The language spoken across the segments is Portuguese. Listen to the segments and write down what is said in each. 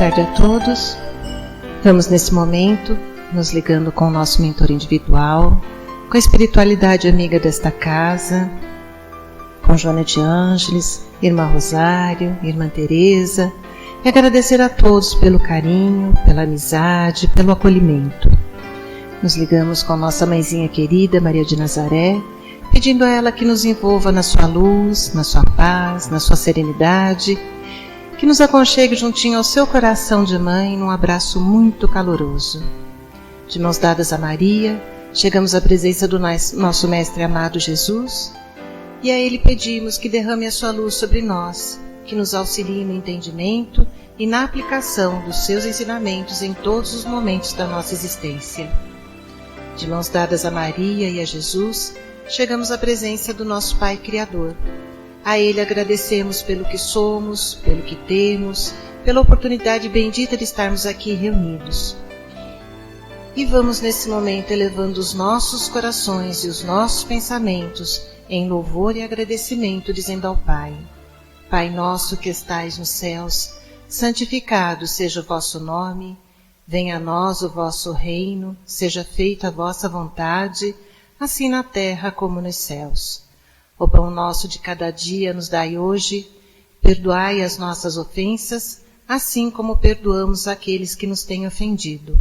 tarde a todos. Vamos nesse momento nos ligando com o nosso mentor individual, com a espiritualidade amiga desta casa, com Joana de Ângeles, Irmã Rosário, Irmã Teresa, e agradecer a todos pelo carinho, pela amizade, pelo acolhimento. Nos ligamos com nossa mãezinha querida, Maria de Nazaré, pedindo a ela que nos envolva na sua luz, na sua paz, na sua serenidade, que nos aconchegue juntinho ao seu coração de mãe num abraço muito caloroso. De mãos dadas a Maria, chegamos à presença do nosso Mestre amado Jesus e a Ele pedimos que derrame a sua luz sobre nós, que nos auxilie no entendimento e na aplicação dos seus ensinamentos em todos os momentos da nossa existência. De mãos dadas a Maria e a Jesus, chegamos à presença do nosso Pai Criador. A Ele agradecemos pelo que somos, pelo que temos, pela oportunidade bendita de estarmos aqui reunidos. E vamos nesse momento elevando os nossos corações e os nossos pensamentos em louvor e agradecimento, dizendo ao Pai: Pai nosso que estais nos céus, santificado seja o vosso nome, venha a nós o vosso reino, seja feita a vossa vontade, assim na terra como nos céus. O pão nosso de cada dia nos dai hoje, perdoai as nossas ofensas, assim como perdoamos aqueles que nos têm ofendido.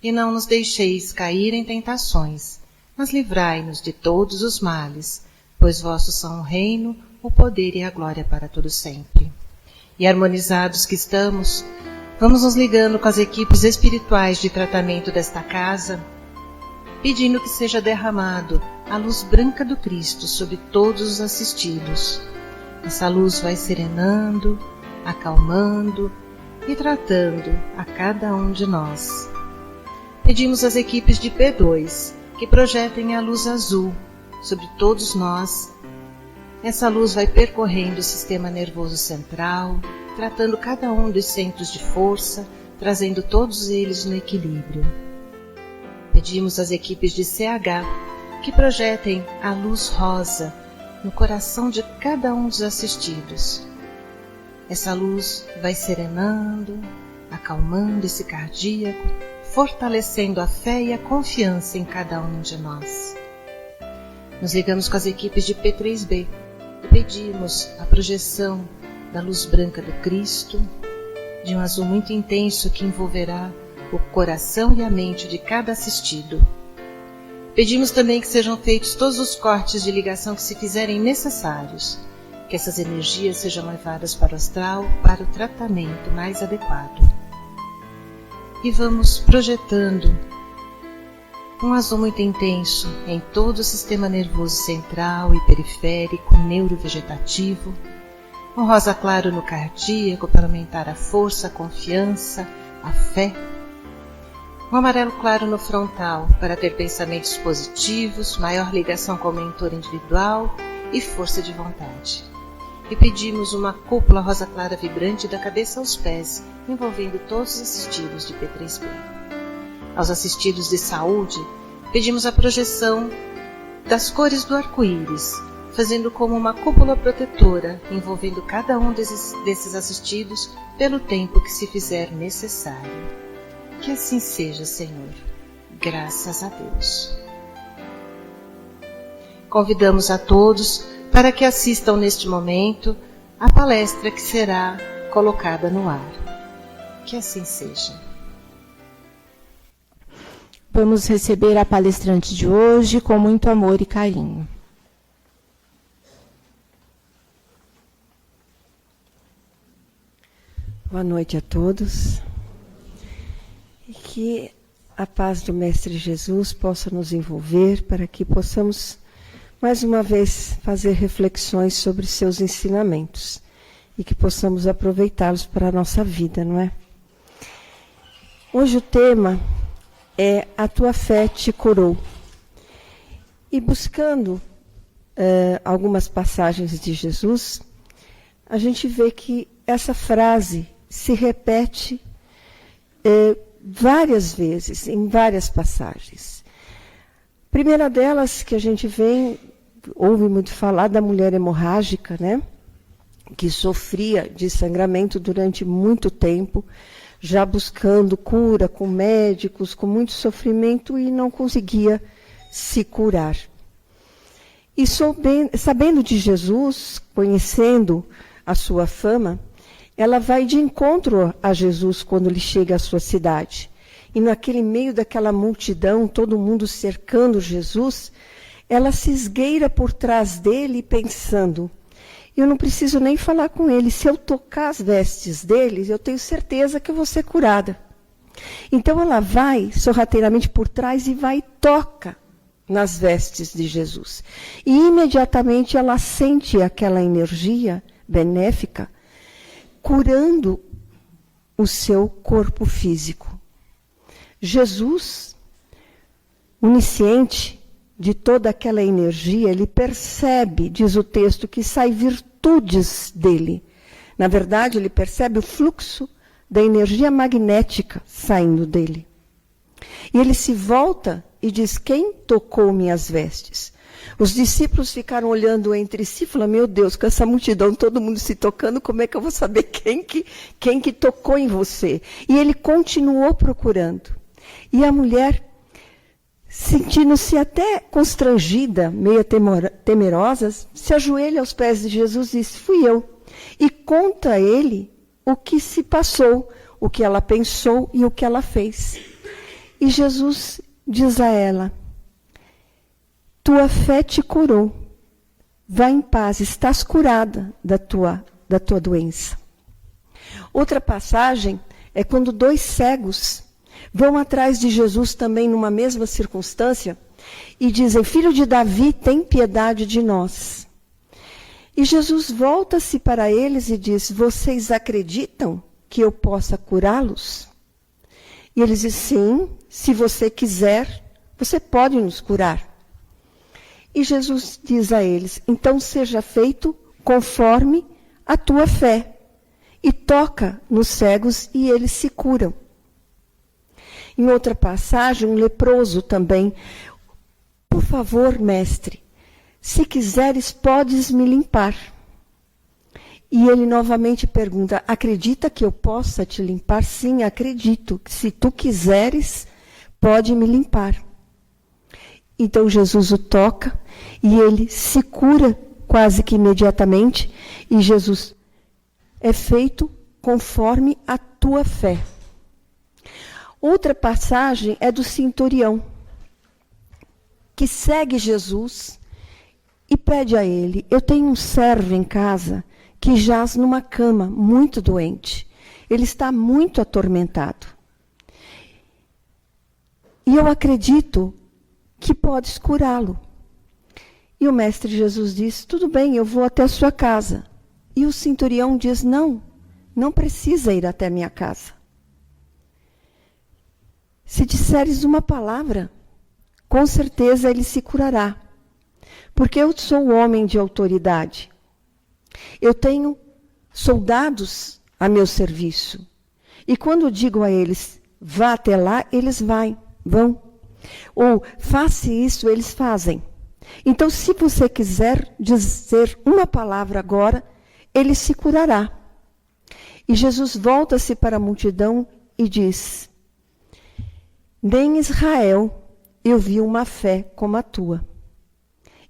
E não nos deixeis cair em tentações, mas livrai-nos de todos os males, pois vossos são o reino, o poder e a glória para todo sempre. E harmonizados que estamos, vamos nos ligando com as equipes espirituais de tratamento desta casa, pedindo que seja derramado a luz branca do Cristo sobre todos os assistidos. Essa luz vai serenando, acalmando e tratando a cada um de nós. Pedimos às equipes de P2 que projetem a luz azul sobre todos nós. Essa luz vai percorrendo o sistema nervoso central, tratando cada um dos centros de força, trazendo todos eles no equilíbrio. Pedimos às equipes de CH que projetem a luz rosa no coração de cada um dos assistidos. Essa luz vai serenando, acalmando esse cardíaco, fortalecendo a fé e a confiança em cada um de nós. Nos ligamos com as equipes de P3B e pedimos a projeção da luz branca do Cristo, de um azul muito intenso que envolverá o coração e a mente de cada assistido. Pedimos também que sejam feitos todos os cortes de ligação que se fizerem necessários, que essas energias sejam levadas para o astral para o tratamento mais adequado. E vamos projetando um azul muito intenso em todo o sistema nervoso central e periférico, neurovegetativo, um rosa claro no cardíaco para aumentar a força, a confiança, a fé, um amarelo claro no frontal para ter pensamentos positivos, maior ligação com o mentor individual e força de vontade. E pedimos uma cúpula rosa clara vibrante da cabeça aos pés, envolvendo todos os assistidos de P3B. Aos assistidos de saúde, pedimos a projeção das cores do arco-íris, fazendo como uma cúpula protetora, envolvendo cada um desses assistidos pelo tempo que se fizer necessário. Que assim seja, Senhor. Graças a Deus. Convidamos a todos para que assistam neste momento a palestra que será colocada no ar. Que assim seja. Vamos receber a palestrante de hoje com muito amor e carinho. Boa noite a todos. E que a paz do Mestre Jesus possa nos envolver para que possamos, mais uma vez, fazer reflexões sobre seus ensinamentos e que possamos aproveitá-los para a nossa vida, não é? Hoje o tema é A Tua Fé Te Curou. E buscando algumas passagens de Jesus, a gente vê que essa frase se repete várias vezes, em várias passagens. A primeira delas que a gente ouve muito falar da mulher hemorrágica, né? Que sofria de sangramento durante muito tempo, já buscando cura com médicos, com muito sofrimento e não conseguia se curar. E sabendo de Jesus, conhecendo a sua fama, ela vai de encontro a Jesus quando ele chega à sua cidade. E naquele meio daquela multidão, todo mundo cercando Jesus, ela se esgueira por trás dele pensando, eu não preciso nem falar com ele, se eu tocar as vestes dele, eu tenho certeza que eu vou ser curada. Então ela vai sorrateiramente por trás e vai e toca nas vestes de Jesus. E imediatamente ela sente aquela energia benéfica curando o seu corpo físico. Jesus, onisciente de toda aquela energia, ele percebe, diz o texto, que sai virtudes dele. Na verdade, ele percebe o fluxo da energia magnética saindo dele. E ele se volta e diz, quem tocou minhas vestes? Os discípulos ficaram olhando entre si e falaram, meu Deus, com essa multidão, todo mundo se tocando, como é que eu vou saber quem que tocou em você? E ele continuou procurando. E a mulher, sentindo-se até constrangida, meio temerosa, se ajoelha aos pés de Jesus e diz, fui eu. E conta a ele o que se passou, o que ela pensou e o que ela fez. E Jesus diz a ela, tua fé te curou, vá em paz, estás curada da tua doença. Outra passagem é quando 2 cegos vão atrás de Jesus também numa mesma circunstância e dizem, filho de Davi, tem piedade de nós. E Jesus volta-se para eles e diz, vocês acreditam que eu possa curá-los? E eles dizem, sim, se você quiser, você pode nos curar. E Jesus diz a eles, então seja feito conforme a tua fé. E toca nos cegos e eles se curam. Em outra passagem, um leproso também, por favor, mestre, se quiseres, podes me limpar. E ele novamente pergunta, acredita que eu possa te limpar? Sim, acredito. Se tu quiseres, pode me limpar. Então Jesus o toca e ele se cura quase que imediatamente. E Jesus, é feito conforme a tua fé. Outra passagem é do centurião, que segue Jesus e pede a ele, eu tenho um servo em casa que jaz numa cama, muito doente. Ele está muito atormentado. E eu acredito que podes curá-lo. E o mestre Jesus diz, tudo bem, eu vou até a sua casa. E o centurião diz, não precisa ir até a minha casa. Se disseres uma palavra, com certeza ele se curará. Porque eu sou um homem de autoridade. Eu tenho soldados a meu serviço. E quando digo a eles, vá até lá, eles vão. Ou faça isso, eles fazem. Então, se você quiser dizer uma palavra agora, ele se curará. E Jesus volta-se para a multidão e diz, nem em Israel eu vi uma fé como a tua.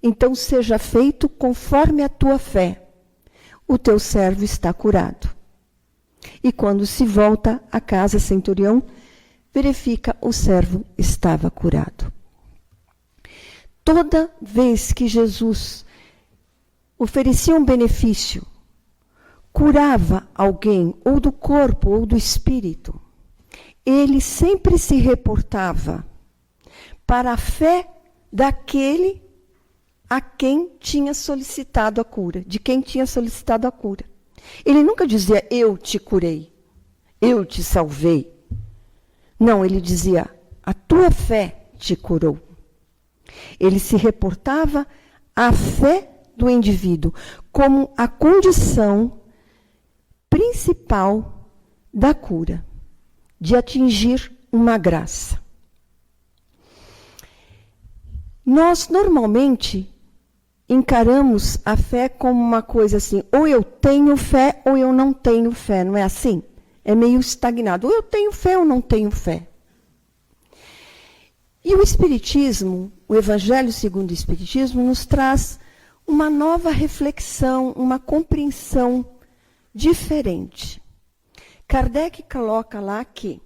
Então seja feito conforme a tua fé. O teu servo está curado. E quando se volta à casa, centurião verifica o servo estava curado. Toda vez que Jesus oferecia um benefício, curava alguém, ou do corpo ou do espírito, ele sempre se reportava para a fé daquele a quem tinha solicitado a cura, de quem tinha solicitado a cura. Ele nunca dizia, eu te curei, eu te salvei. Não, ele dizia, a tua fé te curou. Ele se reportava à fé do indivíduo como a condição principal da cura, de atingir uma graça. Nós, normalmente, encaramos a fé como uma coisa assim, ou eu tenho fé ou eu não tenho fé, não é assim? é meio estagnado. Ou eu tenho fé ou não tenho fé. E o Espiritismo, o Evangelho segundo o Espiritismo, nos traz uma nova reflexão, uma compreensão diferente. Kardec coloca lá que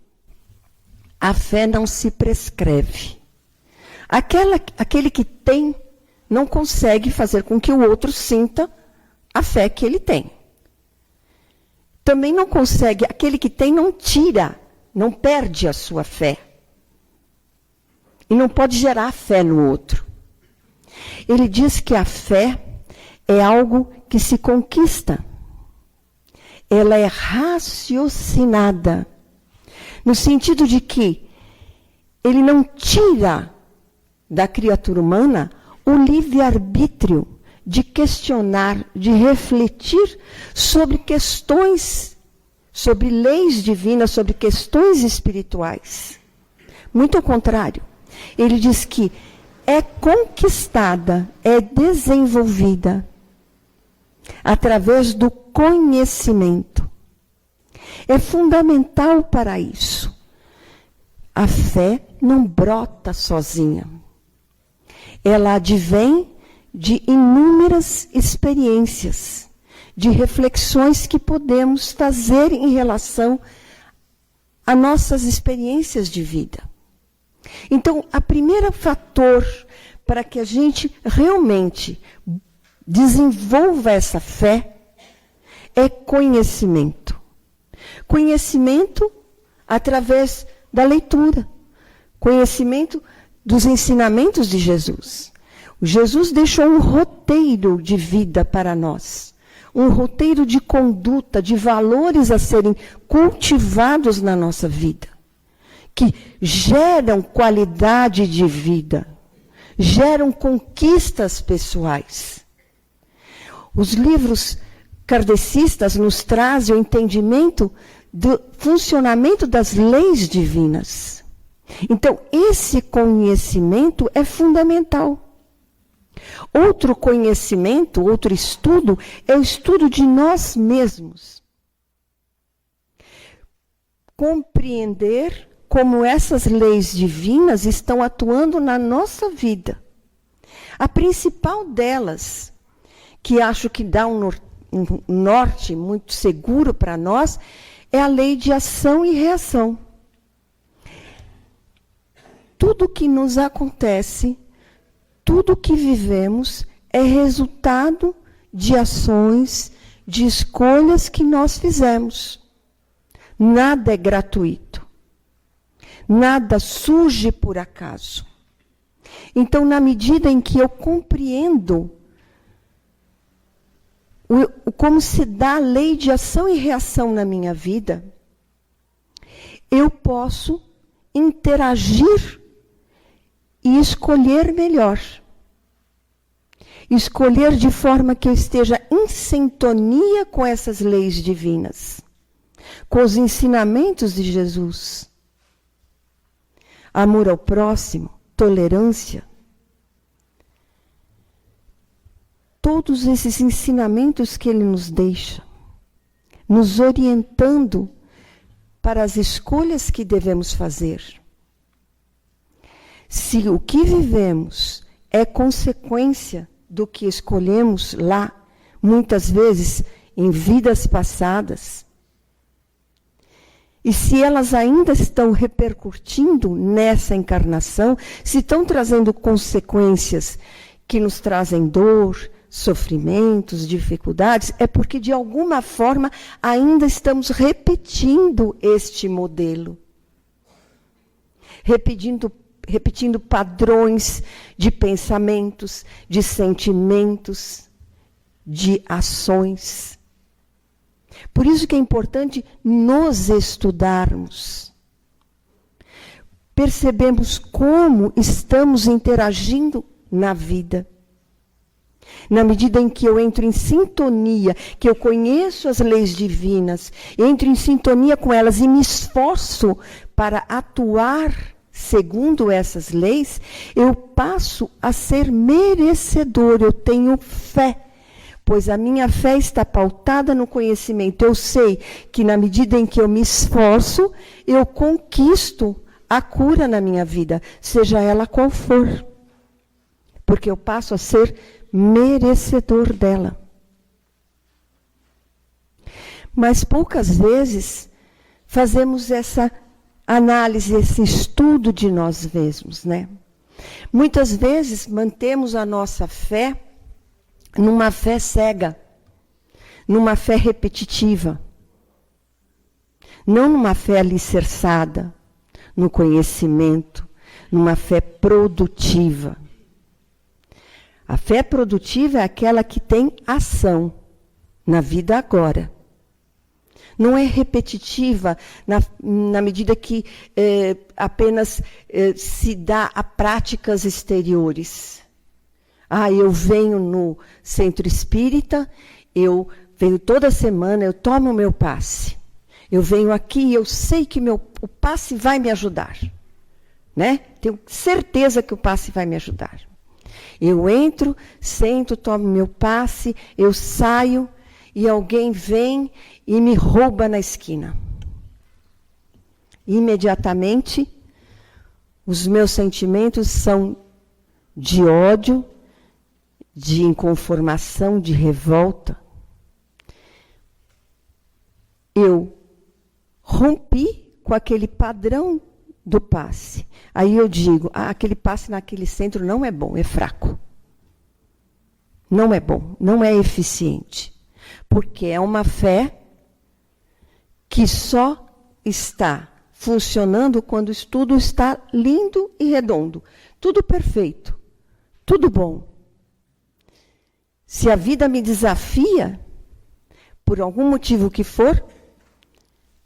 a fé não se prescreve. Aquele que tem não consegue fazer com que o outro sinta a fé que ele tem. Também não consegue, aquele que tem não tira, não perde a sua fé. E não pode gerar fé no outro. Ele diz que a fé é algo que se conquista. Ela é raciocinada. No sentido de que ele não tira da criatura humana o livre-arbítrio de questionar, de refletir sobre questões, sobre leis divinas, sobre questões espirituais. Muito ao contrário. Ele diz que é conquistada, é desenvolvida através do conhecimento. É fundamental para isso. A fé não brota sozinha. Ela advém de inúmeras experiências, de reflexões que podemos fazer em relação a nossas experiências de vida. Então, o primeiro fator para que a gente realmente desenvolva essa fé é conhecimento. Conhecimento através da leitura. Conhecimento dos ensinamentos de Jesus. Jesus deixou um roteiro de vida para nós. Um roteiro de conduta, de valores a serem cultivados na nossa vida. Que geram qualidade de vida, geram conquistas pessoais. Os livros kardecistas nos trazem o entendimento do funcionamento das leis divinas. Então, esse conhecimento é fundamental. Outro conhecimento, outro estudo, é o estudo de nós mesmos. Compreender como essas leis divinas estão atuando na nossa vida. A principal delas, que acho que dá um norte muito seguro para nós, é a lei de ação e reação. Tudo que nos acontece, tudo que vivemos, é resultado de ações, de escolhas que nós fizemos. Nada é gratuito. Nada surge por acaso. Então, na medida em que eu compreendo como se dá a lei de ação e reação na minha vida, eu posso interagir e escolher melhor. Escolher de forma que eu esteja em sintonia com essas leis divinas, com os ensinamentos de Jesus. Amor ao próximo, tolerância. Todos esses ensinamentos que ele nos deixa, nos orientando para as escolhas que devemos fazer. Se o que vivemos é consequência do que escolhemos lá, muitas vezes em vidas passadas, e se elas ainda estão repercutindo nessa encarnação, se estão trazendo consequências que nos trazem dor, sofrimentos, dificuldades, é porque de alguma forma ainda estamos repetindo este modelo. Repetindo padrões de pensamentos, de sentimentos, de ações. Por isso que é importante nos estudarmos. Percebemos como estamos interagindo na vida. Na medida em que eu entro em sintonia, que eu conheço as leis divinas, entro em sintonia com elas e me esforço para atuar segundo essas leis, eu passo a ser merecedor, eu tenho fé. pois a minha fé está pautada no conhecimento. Eu sei que na medida em que eu me esforço, eu conquisto a cura na minha vida, seja ela qual for. Porque eu passo a ser merecedor dela. Mas poucas vezes fazemos essa análise, esse estudo de nós mesmos, né? Muitas vezes mantemos a nossa fé numa fé cega, numa fé repetitiva, não numa fé alicerçada no conhecimento, numa fé produtiva. A fé produtiva é aquela que tem ação na vida agora. Não é repetitiva na medida que apenas se dá a práticas exteriores. Eu venho no centro espírita, eu venho toda semana, eu tomo o meu passe. Eu venho aqui e eu sei que o passe vai me ajudar. Né? Tenho certeza que o passe vai me ajudar. Eu entro, sento, tomo meu passe, eu saio e alguém vem e me rouba na esquina. Imediatamente, os meus sentimentos são de ódio, de inconformação, de revolta. Eu rompi com aquele padrão do passe. Aí eu digo, aquele passe naquele centro não é bom, é fraco. Não é bom, não é eficiente. Porque é uma fé que só está funcionando quando tudo está lindo e redondo. Tudo perfeito, tudo bom. Se a vida me desafia, por algum motivo que for,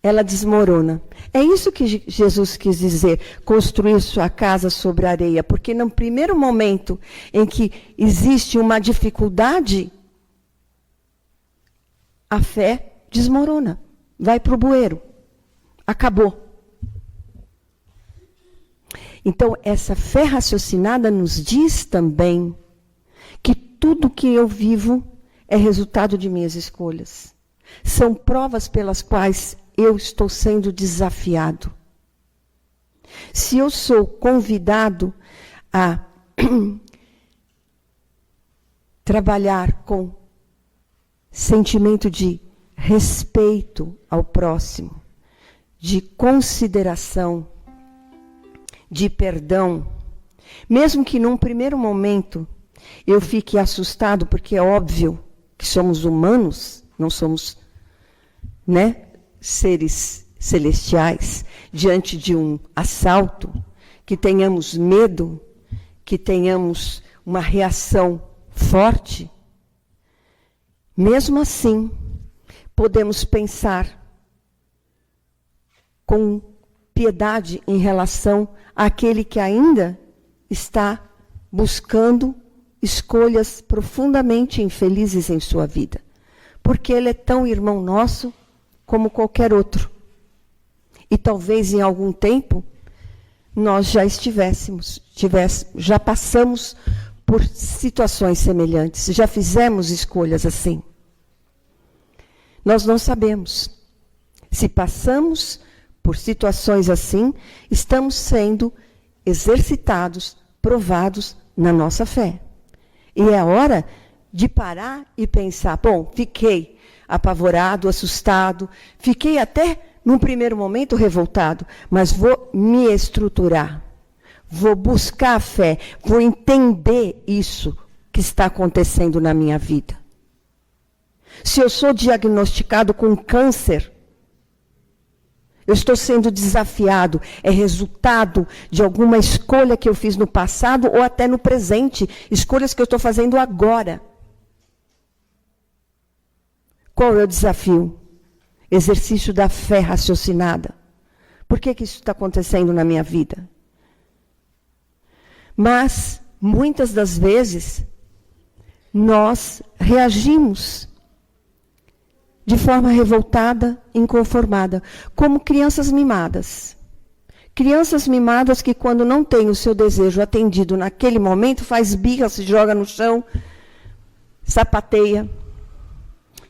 ela desmorona. É isso que Jesus quis dizer, construir sua casa sobre a areia. Porque no primeiro momento em que existe uma dificuldade, a fé desmorona, vai para o bueiro. Acabou. Então, essa fé raciocinada nos diz também que tudo que eu vivo é resultado de minhas escolhas. São provas pelas quais eu estou sendo desafiado. Se eu sou convidado a trabalhar com sentimento de respeito ao próximo, de consideração, de perdão, mesmo que num primeiro momento eu fique assustado, porque é óbvio que somos humanos, não somos, seres celestiais, diante de um assalto, que tenhamos medo, que tenhamos uma reação forte. Mesmo assim, podemos pensar com piedade em relação àquele que ainda está buscando escolhas profundamente infelizes em sua vida. Porque ele é tão irmão nosso como qualquer outro. E talvez em algum tempo nós já já passamos por situações semelhantes, já fizemos escolhas assim. Nós não sabemos. Se passamos por situações assim, estamos sendo exercitados, provados na nossa fé. E é a hora de parar e pensar, fiquei apavorado, assustado, fiquei até, num primeiro momento, revoltado, mas vou me estruturar, vou buscar a fé, vou entender isso que está acontecendo na minha vida. Se eu sou diagnosticado com câncer, eu estou sendo desafiado, é resultado de alguma escolha que eu fiz no passado ou até no presente, escolhas que eu estou fazendo agora. Qual é o desafio? Exercício da fé raciocinada. Por que isso está acontecendo na minha vida? Mas, muitas das vezes, nós reagimos de forma revoltada, inconformada, como crianças mimadas. Crianças mimadas que, quando não têm o seu desejo atendido naquele momento, faz birra, se joga no chão, sapateia.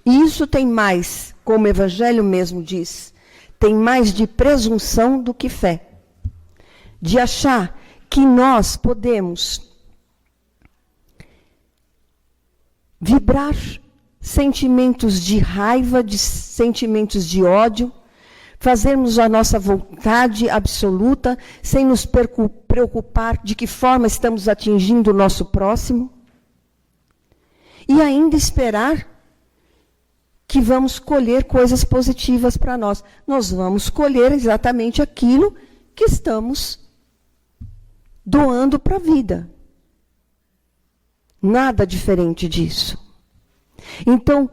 E isso tem mais, como o Evangelho mesmo diz, tem mais de presunção do que fé. De achar que nós podemos vibrar sentimentos de raiva, de sentimentos de ódio, fazermos a nossa vontade absoluta, sem nos preocupar de que forma estamos atingindo o nosso próximo, e ainda esperar que vamos colher coisas positivas para nós. Nós vamos colher exatamente aquilo que estamos doando para a vida. Nada diferente disso. Então,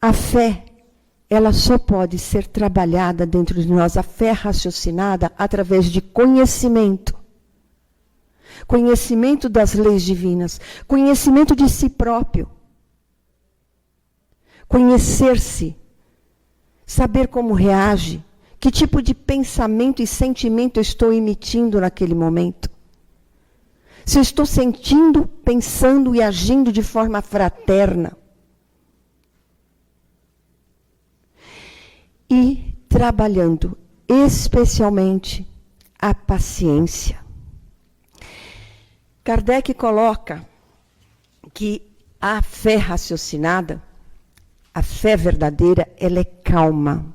a fé, ela só pode ser trabalhada dentro de nós, a fé raciocinada, através de conhecimento. Conhecimento das leis divinas, conhecimento de si próprio. Conhecer-se, saber como reage, que tipo de pensamento e sentimento eu estou emitindo naquele momento. Se eu estou sentindo, pensando e agindo de forma fraterna. E trabalhando especialmente a paciência. Kardec coloca que a fé raciocinada, a fé verdadeira, ela é calma.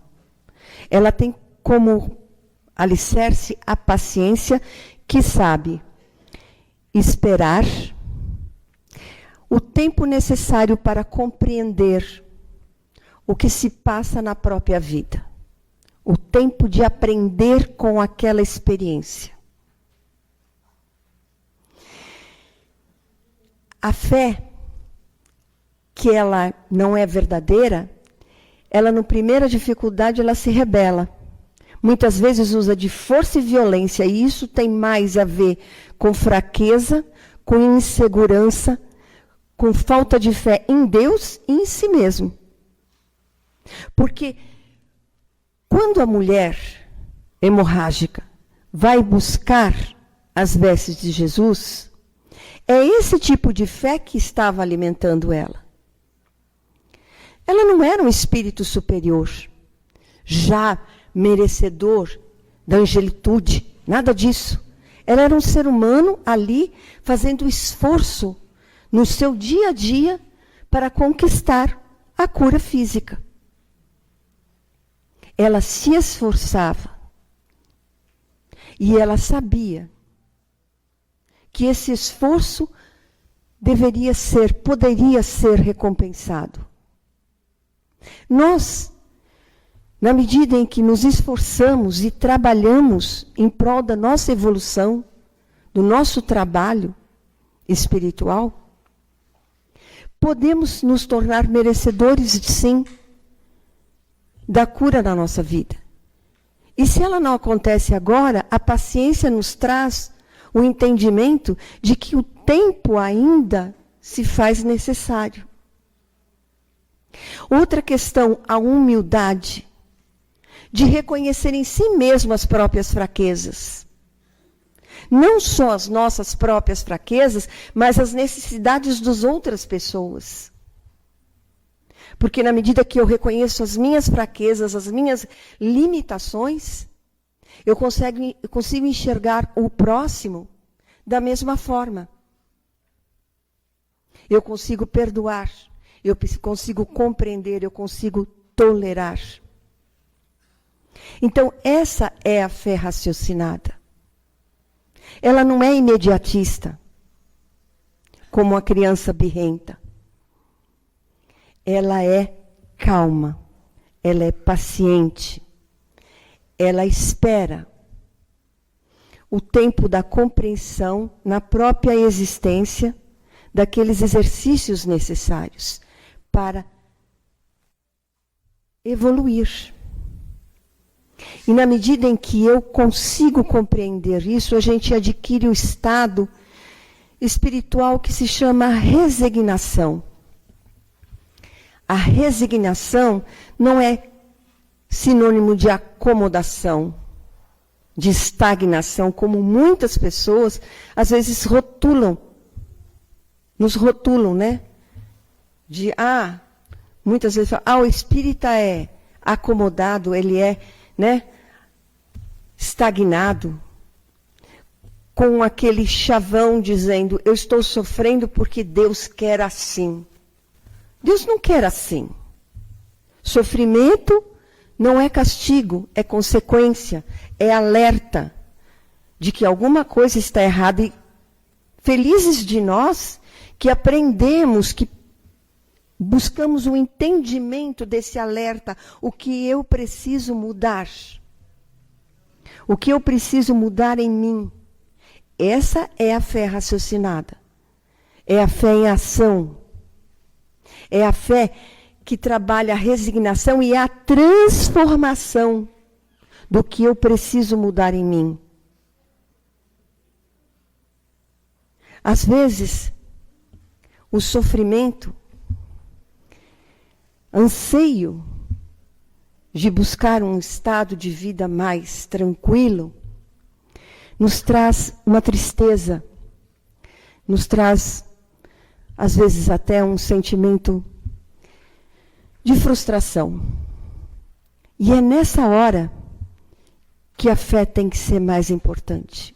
Ela tem como alicerce a paciência, que sabe esperar o tempo necessário para compreender o que se passa na própria vida. O tempo de aprender com aquela experiência. A fé, que ela não é verdadeira, ela, na primeira dificuldade, ela se rebela. Muitas vezes usa de força e violência, e isso tem mais a ver com fraqueza, com insegurança, com falta de fé em Deus e em si mesmo. Porque quando a mulher hemorrágica vai buscar as vestes de Jesus, é esse tipo de fé que estava alimentando ela. Ela não era um espírito superior, já merecedor da angelitude, nada disso. Ela era um ser humano ali, fazendo esforço no seu dia a dia para conquistar a cura física. Ela se esforçava e ela sabia que esse esforço poderia ser recompensado. Nós, na medida em que nos esforçamos e trabalhamos em prol da nossa evolução, do nosso trabalho espiritual, podemos nos tornar merecedores, sim, da cura na nossa vida. E se ela não acontece agora, a paciência nos traz o entendimento de que o tempo ainda se faz necessário. Outra questão, a humildade, de reconhecer em si mesmo as próprias fraquezas. Não só as nossas próprias fraquezas, mas as necessidades das outras pessoas. Porque na medida que eu reconheço as minhas fraquezas, as minhas limitações, eu consigo enxergar o próximo da mesma forma. Eu consigo perdoar, eu consigo compreender, eu consigo tolerar. Então, essa é a fé raciocinada. Ela não é imediatista, como a criança birrenta. Ela é calma, ela é paciente, ela espera o tempo da compreensão na própria existência daqueles exercícios necessários para evoluir. E na medida em que eu consigo compreender isso, a gente adquire o estado espiritual que se chama resignação. A resignação não é sinônimo de acomodação, de estagnação, como muitas pessoas às vezes nos rotulam, né? De, muitas vezes falam, o espírita é acomodado, ele é, né, estagnado, com aquele chavão dizendo, eu estou sofrendo porque Deus quer assim. Deus não quer assim. Sofrimento não é castigo, é consequência, é alerta de que alguma coisa está errada. E felizes de nós que aprendemos, que buscamos o entendimento desse alerta, o que eu preciso mudar. O que eu preciso mudar em mim. Essa é a fé raciocinada. É a fé em ação. É a fé que trabalha a resignação e a transformação do que eu preciso mudar em mim. Às vezes, o sofrimento, anseio de buscar um estado de vida mais tranquilo, nos traz uma tristeza, nos traz, às vezes, até um sentimento de frustração. E é nessa hora que a fé tem que ser mais importante.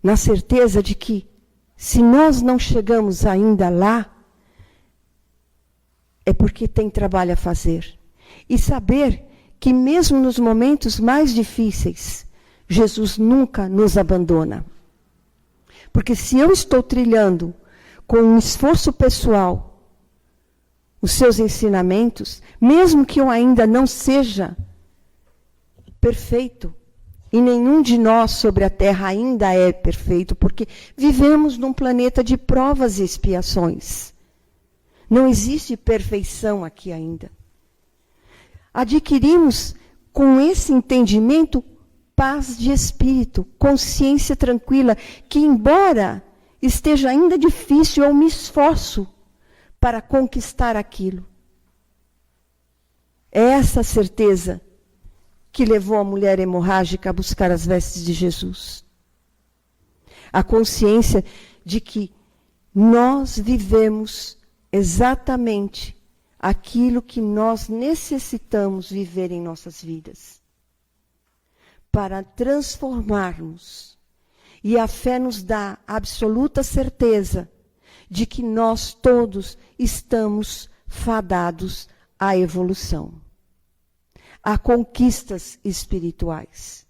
Na certeza de que, se nós não chegamos ainda lá, é porque tem trabalho a fazer. E saber que mesmo nos momentos mais difíceis, Jesus nunca nos abandona. Porque se eu estou trilhando com um esforço pessoal os seus ensinamentos, mesmo que eu ainda não seja perfeito, e nenhum de nós sobre a Terra ainda é perfeito, porque vivemos num planeta de provas e expiações. Não existe perfeição aqui ainda. Adquirimos com esse entendimento paz de espírito, consciência tranquila, que embora esteja ainda difícil, eu me esforço para conquistar aquilo. É essa certeza que levou a mulher hemorrágica a buscar as vestes de Jesus. A consciência de que nós vivemos exatamente aquilo que nós necessitamos viver em nossas vidas. Para transformarmos. E a fé nos dá absoluta certeza de que nós todos estamos fadados à evolução. A conquistas espirituais,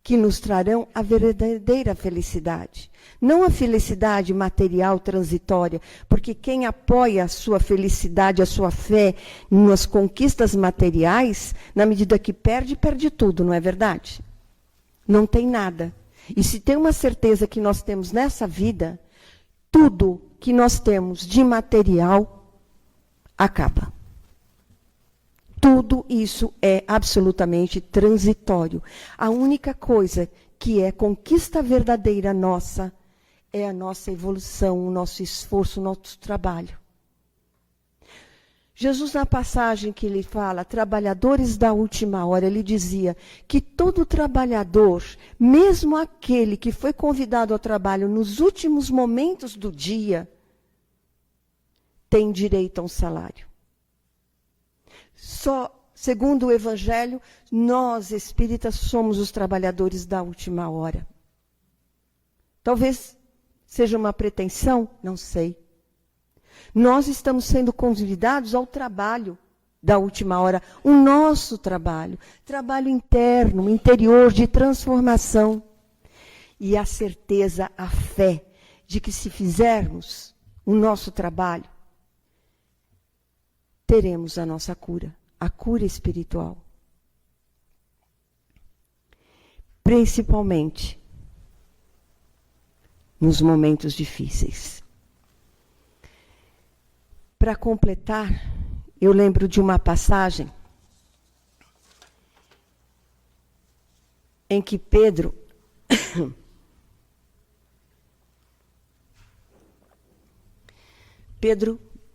que nos trarão a verdadeira felicidade. Não a felicidade material transitória, porque quem apoia a sua felicidade, a sua fé nas conquistas materiais, na medida que perde, perde tudo, não é verdade? Não tem nada. E se tem uma certeza que nós temos nessa vida, tudo que nós temos de material acaba. Tudo isso é absolutamente transitório. A única coisa que é conquista verdadeira nossa é a nossa evolução, o nosso esforço, o nosso trabalho. Jesus, na passagem que ele fala, trabalhadores da última hora, ele dizia que todo trabalhador, mesmo aquele que foi convidado ao trabalho nos últimos momentos do dia, tem direito a um salário. Só, segundo o Evangelho, nós, espíritas, somos os trabalhadores da última hora. Talvez seja uma pretensão, não sei. Nós estamos sendo convidados ao trabalho da última hora, o nosso trabalho interno, interior, de transformação. E a certeza, a fé, de que se fizermos o nosso trabalho, teremos a nossa cura, a cura espiritual. Principalmente nos momentos difíceis. Para completar, eu lembro de uma passagem em que Pedro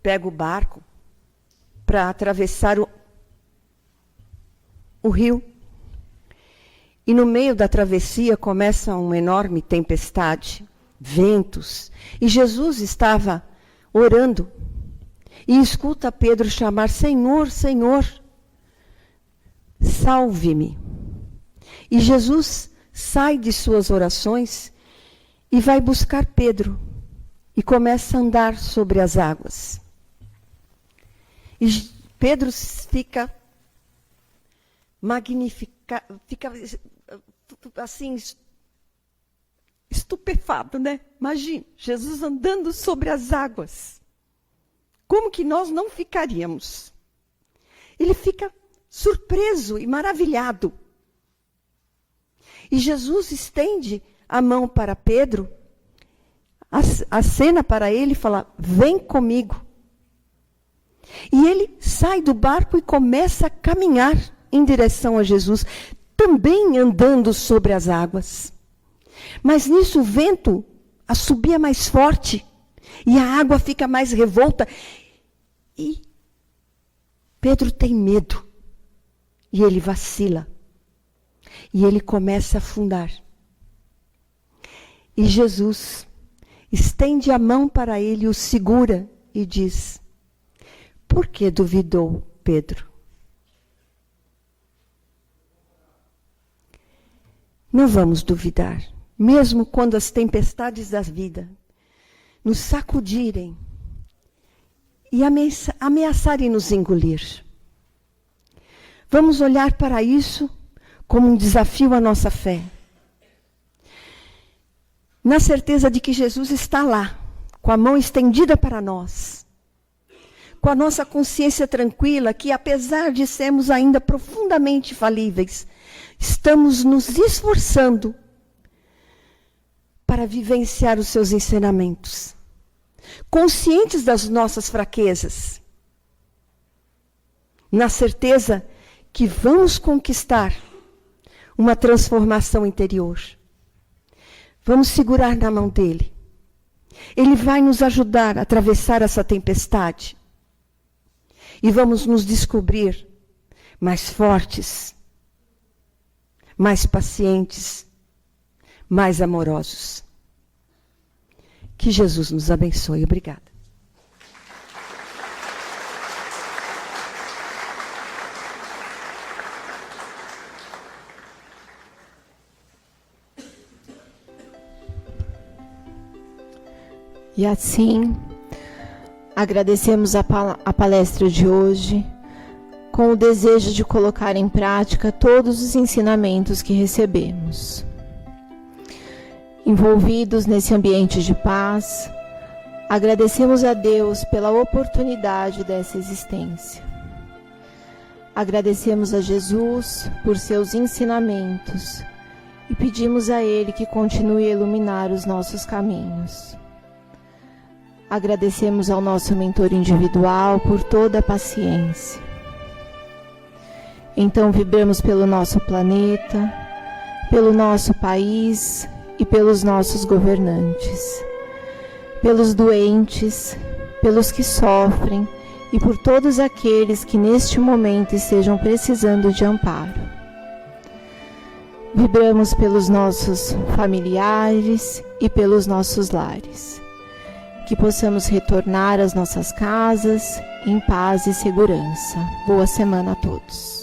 pega o barco para atravessar o rio. E no meio da travessia começa uma enorme tempestade, ventos. E Jesus estava orando. e escuta Pedro chamar: Senhor, Senhor, salve-me. E Jesus sai de suas orações e vai buscar Pedro e começa a andar sobre as águas. E Pedro fica fica assim, estupefado, né? Imagina, Jesus andando sobre as águas. Como que nós não ficaríamos? Ele fica surpreso e maravilhado. E Jesus estende a mão para Pedro, acena para ele e fala: vem comigo. E ele sai do barco e começa a caminhar em direção a Jesus, também andando sobre as águas. Mas nisso o vento assobia mais forte e a água fica mais revolta. E Pedro tem medo e ele vacila. E ele começa a afundar. E Jesus estende a mão para ele, o segura e diz: por que duvidou, Pedro? Não vamos duvidar, mesmo quando as tempestades da vida nos sacudirem e ameaçarem nos engolir. Vamos olhar para isso como um desafio à nossa fé. Na certeza de que Jesus está lá, com a mão estendida para nós. Com a nossa consciência tranquila, que apesar de sermos ainda profundamente falíveis, estamos nos esforçando para vivenciar os seus ensinamentos. Conscientes das nossas fraquezas. Na certeza que vamos conquistar uma transformação interior. Vamos segurar na mão dele. Ele vai nos ajudar a atravessar essa tempestade. E vamos nos descobrir mais fortes, mais pacientes, mais amorosos. Que Jesus nos abençoe. Obrigada. E assim, agradecemos a palestra de hoje, com o desejo de colocar em prática todos os ensinamentos que recebemos. Envolvidos nesse ambiente de paz, agradecemos a Deus pela oportunidade dessa existência. Agradecemos a Jesus por seus ensinamentos e pedimos a Ele que continue a iluminar os nossos caminhos. Agradecemos ao nosso mentor individual por toda a paciência. Então vibramos pelo nosso planeta, pelo nosso país e pelos nossos governantes, pelos doentes, pelos que sofrem e por todos aqueles que neste momento estejam precisando de amparo. Vibramos pelos nossos familiares e pelos nossos lares. Que possamos retornar às nossas casas em paz e segurança. Boa semana a todos.